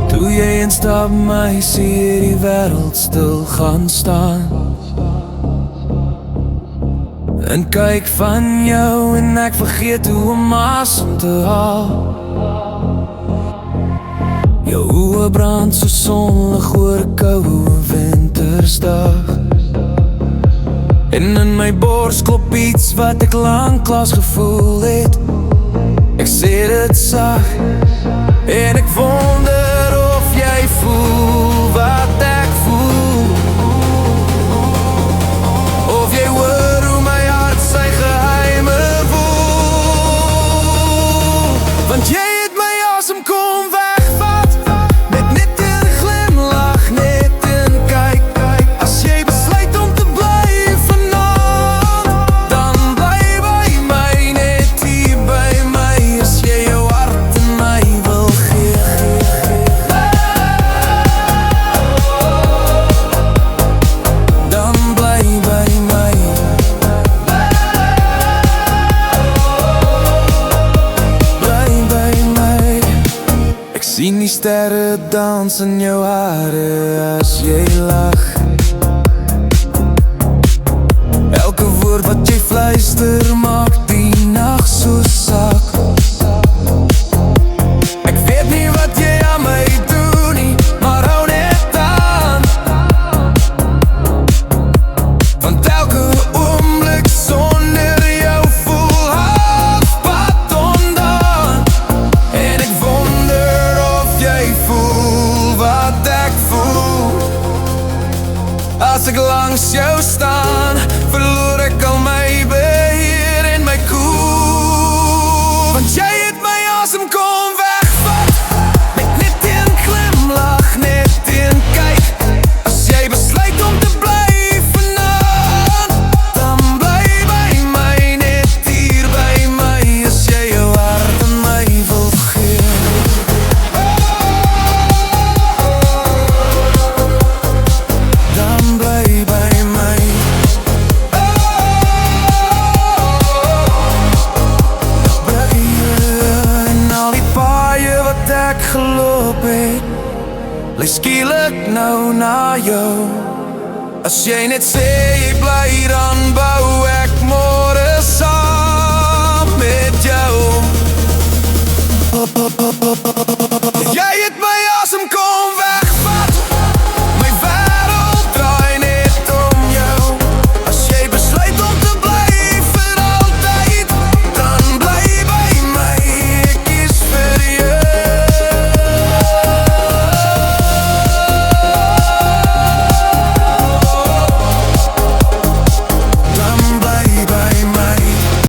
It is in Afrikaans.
Toe jy instap my, sien die wêreld stil gaan staan en kyk van jou en ek vergeet hoe om asem te haal. Jou oë brand so sonlig oor 'n koue wintersdag en in my bors klop iets wat ek lanklaas gevoel het. Ek sê dit sag en ek wonder of jy voel wat ek voel, of jy hoor hoe my hart sy geheime voel. Want jy het my asem kom wegvat met net 'n glimlach, net 'n kyk. As jy besluit om te bly vanaand, dan bly by my, net hier by my. As jy jou hart aan my wil gee, dan bly by my. Bly by my. Ek sien die sterre dans in jou hare as jy lag. Elke woord wat jy fluister maak die nag so sak. Ek weet nie wat jy aan my doen nie, maar hou net aan. Want elke oomblik sonder jou voel halfpad ondaan. En ek wonder of jy voel wat ek voel. As ek langs jou staan, verloor ek al my beheer en my koel. Want jy het my asem kom wegvat met net 'n glimlach, net 'n kyk. As jy besluit om te bly vanaand, dan bly by my, net hier by my. As jy jou hart aan my wil gee, dan bly by my. En al die paaie wat ek geloop het, lei skielik nou na jou. As jy net sê jy bly, dan bou ek môre saam met jou.